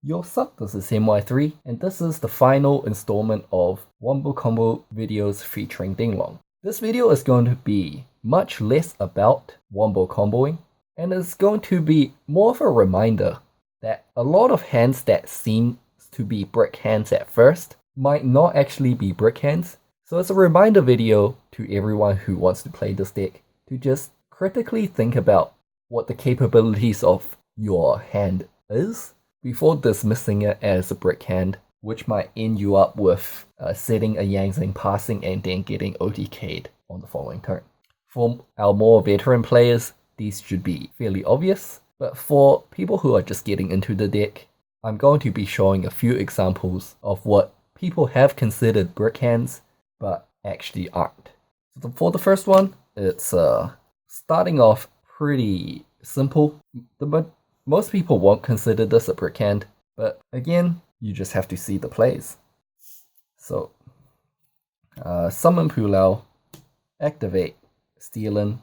Yo, sup, this is MY3, and this is the final installment of Wombo Combo videos featuring Denglong. This video is going to be much less about Wombo comboing, and it's going to be more of a reminder that a lot of hands that seem to be brick hands at first might not actually be brick hands. So it's a reminder video to everyone who wants to play this deck to just critically think about what the capabilities of your hand is before dismissing it as a brick hand, which might end you up with setting a Yang Zing passing and then getting OTK'd on the following turn. For our more veteran players, these should be fairly obvious, but for people who are just getting into the deck, I'm going to be showing a few examples of what people have considered brick hands, but actually aren't. So for the first one, it's starting off pretty simple. Most people won't consider this a brick hand, but again, you just have to see the plays. So, summon Pulau, activate Stealin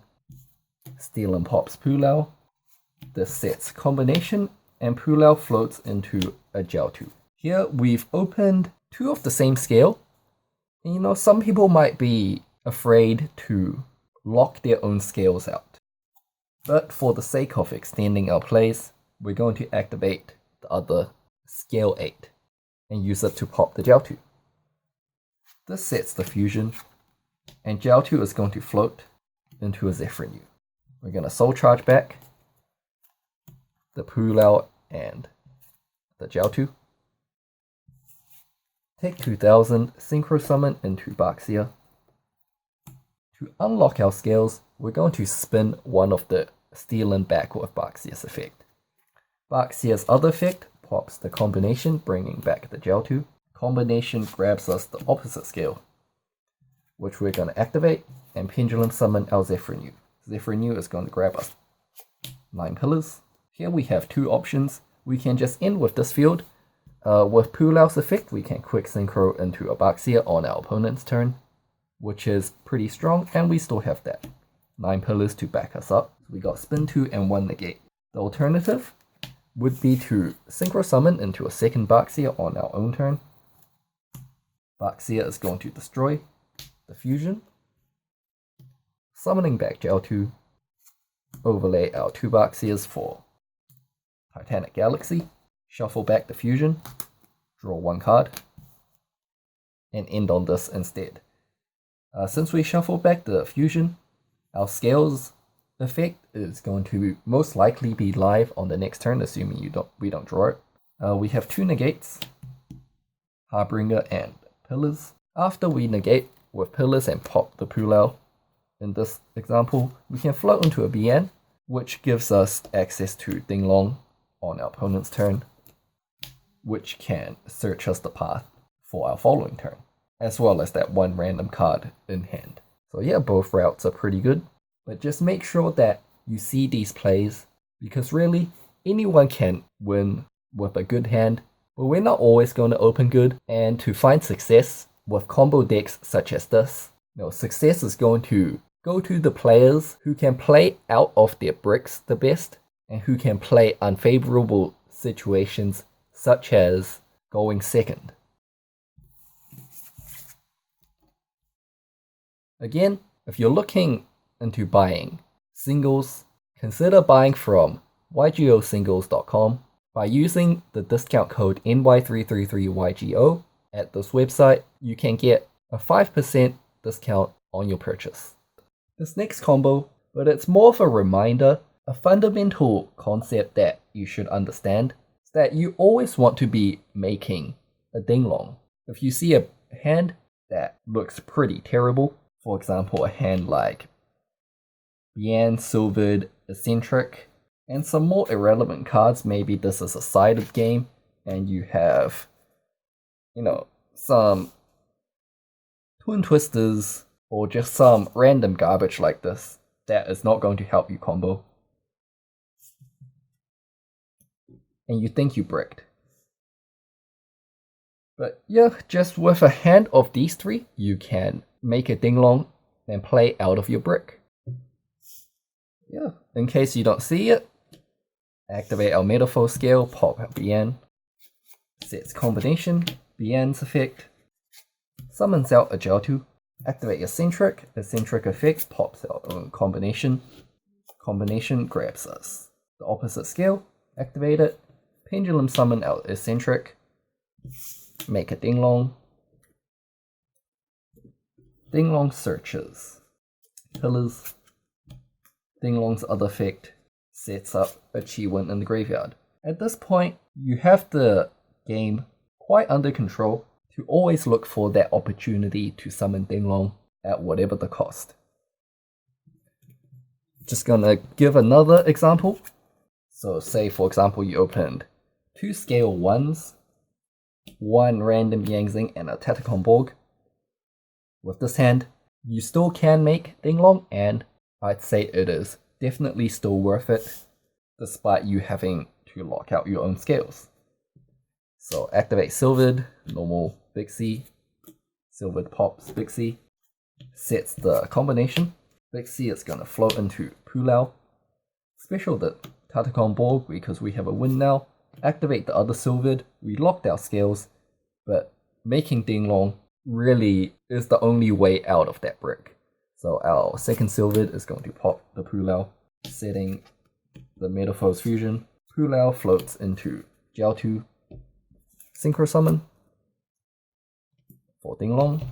pops Pulau, this sets combination, and Pulau floats into a Jiaotu. Here we've opened two of the same scale, and some people might be afraid to lock their own scales out. But for the sake of extending our plays, we're going to activate the other scale 8 and use it to pop the Jiaotu. This sets the fusion, and Jiaotu is going to float into a Zephyrin. We're going to soul charge back the Pulau and the Jiaotu. Take 2000, synchro summon into Baxia. To unlock our scales, we're going to spin one of the Stealin back with Baxia's effect. Baxia's other effect pops the combination, bringing back the Jiaotu. Combination grabs us the opposite scale, which we're going to activate and pendulum summon our Zephyrin. Zephyrin is going to grab us 9 pillars. Here we have two options. We can just end with this field. With Pulau's effect, we can quick synchro into a Baxia on our opponent's turn, which is pretty strong, and we still have that 9 pillars to back us up. We got spin 2 and 1 negate. The alternative would be to synchro summon into a second Baxia on our own turn. Baxia is going to destroy the fusion. Summoning back Jiaotu, overlay our 2 Baxias for Titanic Galaxy, shuffle back the fusion, draw 1 card, and end on this instead. Since we shuffle back the fusion, our scales effect is going to most likely be live on the next turn, assuming we don't draw it. We have 2 negates, Harbinger and Pillars. After we negate with Pillars and pop the Pulau, in this example, we can float into a BN, which gives us access to Denglong on our opponent's turn, which can search us the path for our following turn, as well as that 1 random card in hand. So yeah, both routes are pretty good, but just make sure that you see these plays, because really, anyone can win with a good hand, but we're not always going to open good, and to find success with combo decks such as this, success is going to go to the players who can play out of their bricks the best, and who can play unfavorable situations such as going second. Again, if you're looking into buying singles, consider buying from ygosingles.com. By using the discount code NY333YGO at this website, you can get a 5% discount on your purchase. This next combo, but it's more of a reminder, a fundamental concept that you should understand, is that you always want to be making a Denglong. If you see a hand that looks pretty terrible, for example, a hand like Bian, Silvered, Eccentric, and some more irrelevant cards, maybe this is a sided game, and you have, some Twin Twisters, or just some random garbage like this, that is not going to help you combo, and you think you bricked. But yeah, just with a hand of these 3, you can make a Denglong and play out of your brick. Yeah, in case you don't see it, activate our Metalfoes scale, pop BN, sets combination, Bian's effect, summons out a Jiaotu, activate eccentric effect pops out on combination, combination grabs us. The opposite scale, activate it, pendulum summon out eccentric, make a Denglong, Denglong searches, pillars, Denglong's other effect sets up a Chi-Win in the graveyard. At this point, you have the game quite under control to always look for that opportunity to summon Denglong at whatever the cost. Just gonna give another example. So say for example you opened 2 scale 1s, 1 random Yangzing and a Tatacon Borg. With this hand, you still can make Denglong, and I'd say it is definitely still worth it, despite you having to lock out your own scales. So activate Silvered, normal Big C, Silvered pops Big C, sets the combination. Big C is gonna float into Pulau. Special the Tatacon Borg because we have a win now. Activate the other Silvered, we locked our scales, but making Denglong really is the only way out of that brick. So our second Silvered is going to pop the Pulau, setting the Metalfoes fusion. Pulau floats into Jiaotu, Synchro Summon for Denglong.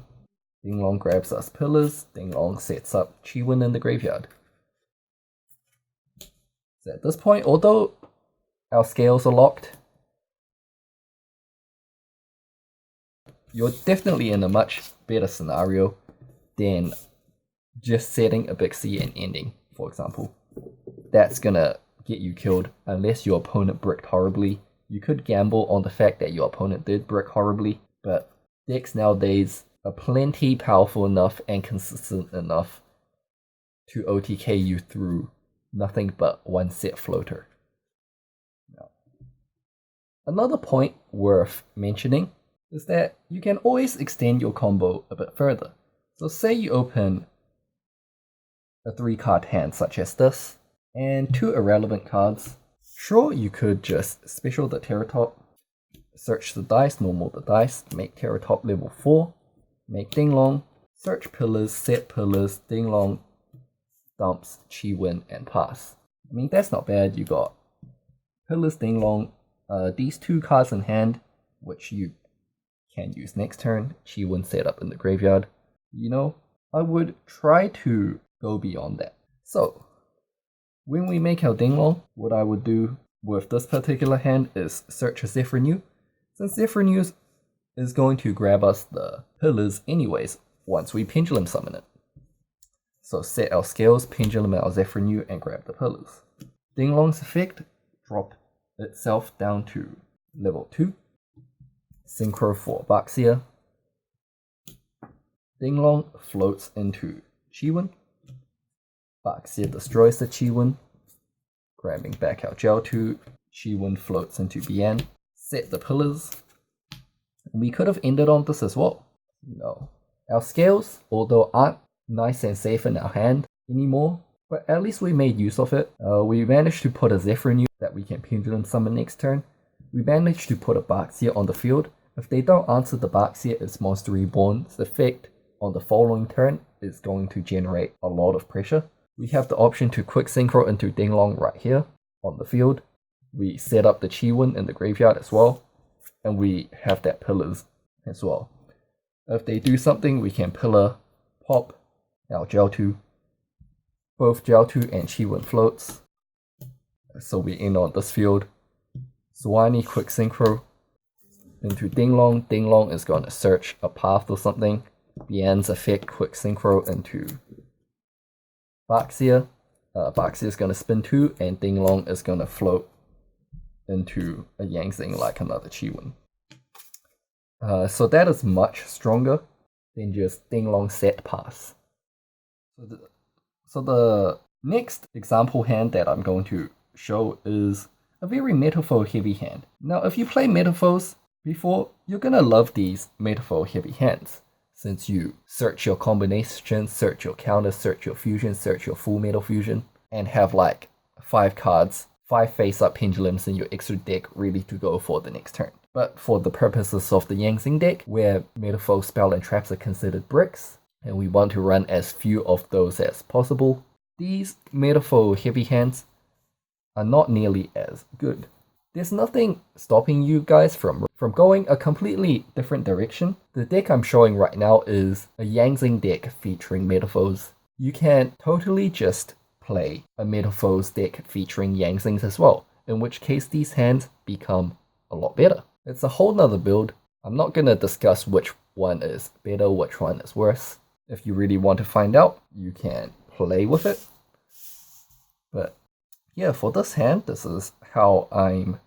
Denglong grabs us pillars, Denglong sets up Chi-Win in the graveyard. So at this point, although our scales are locked, you're definitely in a much better scenario than just setting a Big C and ending, for example. That's gonna get you killed unless your opponent bricked horribly. You could gamble on the fact that your opponent did brick horribly, but decks nowadays are plenty powerful enough and consistent enough to OTK you through nothing but one set floater. Now, another point worth mentioning is that you can always extend your combo a bit further. So say you open a 3-card hand such as this, and 2 irrelevant cards. Sure, you could just special the Terratop, search the dice, normal the dice, make Terratop level 4, make Denglong, search pillars, set pillars, Denglong dumps, Chi-Win, and pass. I mean, that's not bad. You got pillars, Denglong, these 2 cards in hand, which you can use next turn, Chi-Win set up in the graveyard. You know, I would try to go beyond that. So, when we make our Denglong, what I would do with this particular hand is search a Zephyr, since Zephyr is going to grab us the pillars anyways once we pendulum summon it. So set our scales, pendulum our Zephyr, and grab the pillars. Denglong's effect, drop itself down to level 2. Synchro for Baxia. Denglong floats into Chi-Win. Baxia destroys the Chi-Win, grabbing back our Jiaotu. Chi-Win floats into Bian. Set the pillars. We could have ended on this as well. No. Our scales, although aren't nice and safe in our hand anymore, but at least we made use of it. We managed to put a Zephyr that we can pendulum summon next turn. We managed to put a Baxia on the field. If they don't answer the Baxia, its Monster Reborn's effect on the following turn is going to generate a lot of pressure. We have the option to quick synchro into Denglong right here on the field. We set up the Chi-Win in the graveyard as well, and we have that pillars as well. If they do something, we can pillar, pop, our Jiaotu. Both Jiaotu and Chi-Win floats. So we end on this field. Suwani quick synchro into Denglong. Denglong is going to search a path or something. Bian's effect quick synchro into Baxia. Baxia is going to spin 2, and Denglong is going to float into a Yangzing like another Chi-Win. So that is much stronger than just Denglong set pass. So the next example hand that I'm going to show is a very Metalfoe heavy hand. Now if you play Metalfoes before, you're gonna love these Metalfoe heavy hands, since you search your combination, search your counter, search your fusion, search your full metal fusion, and have like 5 cards, 5 face-up pendulums in your extra deck ready to go for the next turn. But for the purposes of the Yangzing deck, where Metalfoes spell and traps are considered bricks, and we want to run as few of those as possible, these Metalfoe heavy hands are not nearly as good. There's nothing stopping you guys from going a completely different direction. The deck I'm showing right now is a Yangzing deck featuring Metalfoes. You can totally just play a Metalfoes deck featuring Yangzings as well, in which case these hands become a lot better. It's a whole nother build. I'm not gonna discuss which one is better, which one is worse. If you really want to find out, you can play with it. But yeah, for this hand, this is how I'm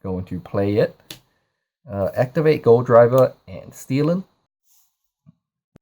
going to play it. Activate Gold Driver and Stealing.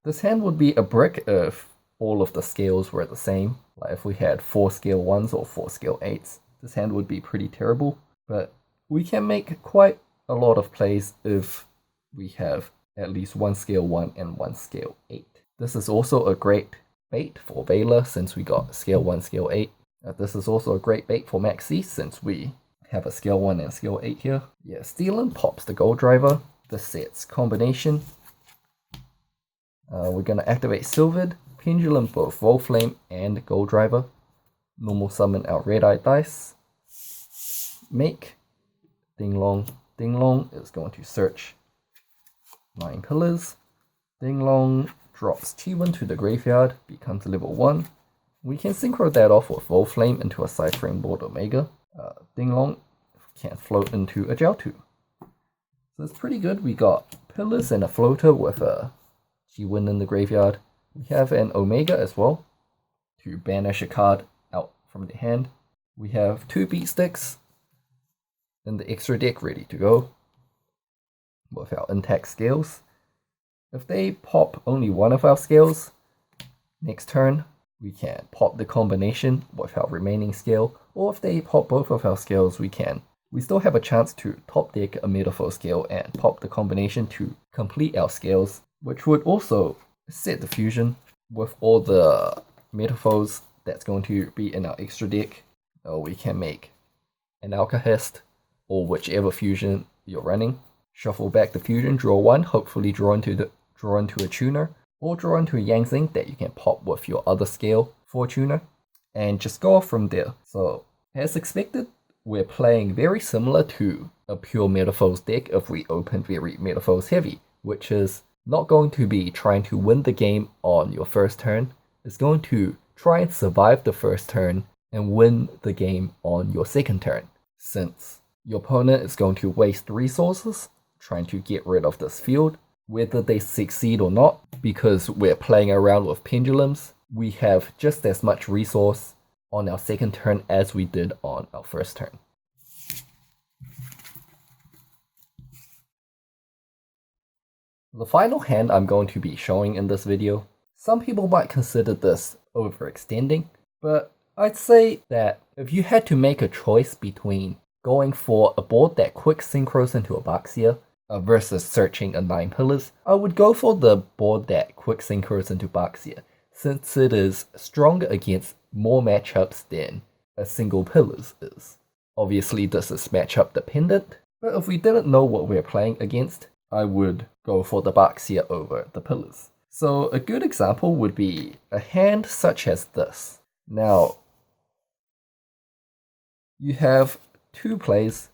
This hand would be a brick if all of the scales were the same. Like if we had 4 scale 1s or 4 scale 8s, this hand would be pretty terrible. But we can make quite a lot of plays if we have at least 1 scale 1 and 1 scale 8. This is also a great bait for Vela since we got scale 1, scale 8. This is also a great bait for Maxi since we have a scale 1 and scale 8 here. Yeah, Stealing pops the Gold Driver. This sets combination. We're going to activate Silvered, Pendulum both Volflame and Gold Driver. Normal summon our Red Eye Dice. Make Denglong. Denglong is going to search 9 pillars. Denglong drops Chi1 to the graveyard, becomes level 1. We can synchro that off with Volflame into a Cyphering Board Omega. Denglong can float into a Jiaotu. So it's pretty good. We got pillars and a floater with a Chi1 in the graveyard. We have an Omega as well to banish a card out from the hand. We have 2 beat sticks in the extra deck ready to go with our intact scales. If they pop only one of our scales, next turn we can pop the combination with our remaining scale, or if they pop both of our scales, we still have a chance to top deck a Metalfoes scale and pop the combination to complete our scales, which would also set the fusion with all the Metalfoes that's going to be in our extra deck. We can make an Alcahest or whichever fusion you're running. Shuffle back the fusion, draw 1, hopefully draw into a tuner, or draw into a Yangzing that you can pop with your other scale for a tuner, and just go off from there. So, as expected, we're playing very similar to a pure Metalfoes deck if we open very Metalfoes heavy, which is not going to be trying to win the game on your first turn. It's going to try and survive the first turn and win the game on your second turn, since your opponent is going to waste resources trying to get rid of this field. Whether they succeed or not, because we're playing around with pendulums, we have just as much resource on our second turn as we did on our first turn. The final hand I'm going to be showing in this video, some people might consider this overextending, but I'd say that if you had to make a choice between going for a board that quick synchros into Abaxia versus searching a 9 pillars, I would go for the board that quick synchros into Abaxia, since it is stronger against more matchups than a single pillars is. Obviously this is matchup dependent, but if we didn't know what we're playing against, I would go for the Abaxia over the pillars. So a good example would be a hand such as this. Now, you have 2 plays.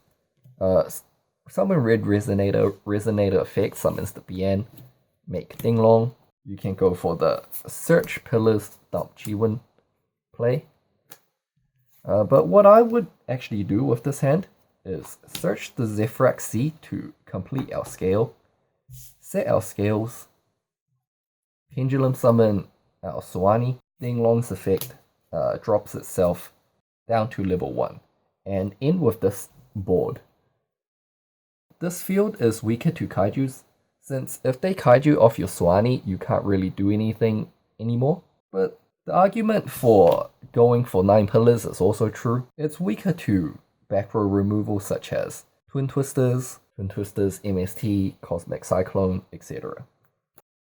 Summon Red Resonator effect summons the BN, make Denglong. You can go for the Search Pillars, dump Chi1 play. But what I would actually do with this hand is search the Zephyrax Sea to complete our scale, set our scales, Pendulum summon our Suwani. Denglong's effect drops itself down to level 1, and end with this board. This field is weaker to Kaijus, since if they Kaiju off your Suwani, you can't really do anything anymore. But the argument for going for 9 pillars is also true. It's weaker to back row removal such as Twin Twisters, MST, Cosmic Cyclone, etc.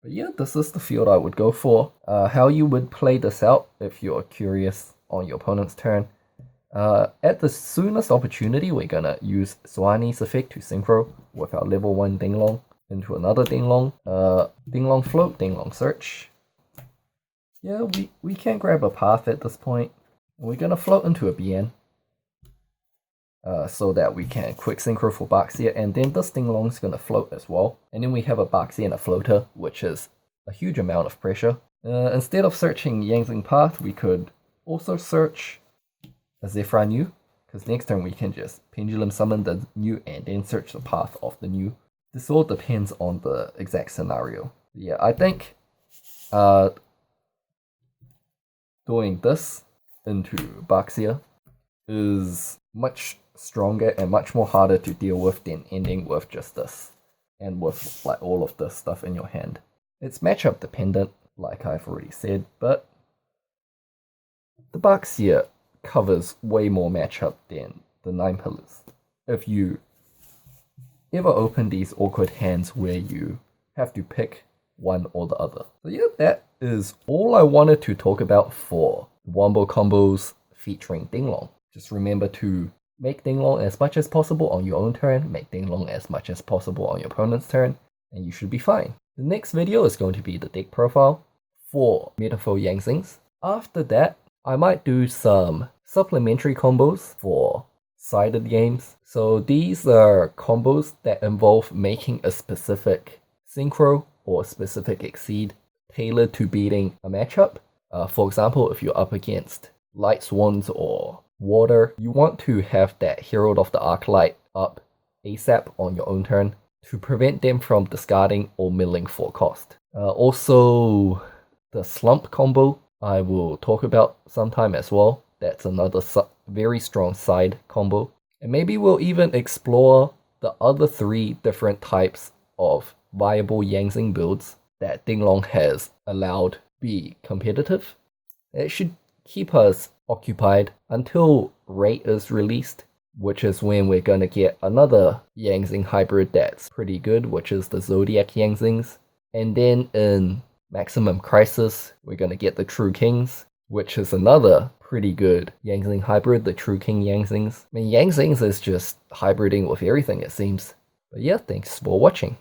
But yeah, this is the field I would go for. How you would play this out if you're curious on your opponent's turn, At the soonest opportunity, we're gonna use Swanee's effect to synchro with our level 1 Denglong into another Denglong. Denglong float, Denglong search. Yeah, we can grab a path at this point. We're gonna float into a BN. So that we can quick synchro for Baxia, and then this Denglong's gonna float as well. And then we have a Baxia and a floater, which is a huge amount of pressure. Instead of searching Yangzing path, we could also search a Zephyr new, because next turn we can just pendulum summon the new and then search the path of the new. This all depends on the exact scenario. Yeah, I think doing this into Baxia is much stronger and much more harder to deal with than ending with just this and with like all of this stuff in your hand. It's matchup dependent, like I've already said, but the Baxia covers way more matchup than the 9 pillars. If you ever open these awkward hands where you have to pick one or the other. So yeah, that is all I wanted to talk about for wombo combos featuring Denglong. Just remember to make Denglong as much as possible on your own turn, make Denglong as much as possible on your opponent's turn, and you should be fine. The next video is going to be the deck profile for Metalfoes Yangzings. After that, I might do some supplementary combos for sided games. So these are combos that involve making a specific synchro or specific exceed tailored to beating a matchup. For example, if you're up against Light Swans or Water, you want to have that Herald of the Arclight up ASAP on your own turn to prevent them from discarding or milling for cost. Also, the Slump combo I will talk about sometime as well. That's another very strong side combo. And maybe we'll even explore the other 3 different types of viable Yangzing builds that Denglong has allowed be competitive. It should keep us occupied until Rate is released, which is when we're gonna get another Yangzing hybrid that's pretty good, which is the Zodiac Yangzings. And then in Maximum Crisis, we're gonna get the True Kings, which is another pretty good Yangzing hybrid, the True King Yangzings. I mean, Yangzings is just hybriding with everything, it seems. But yeah, thanks for watching.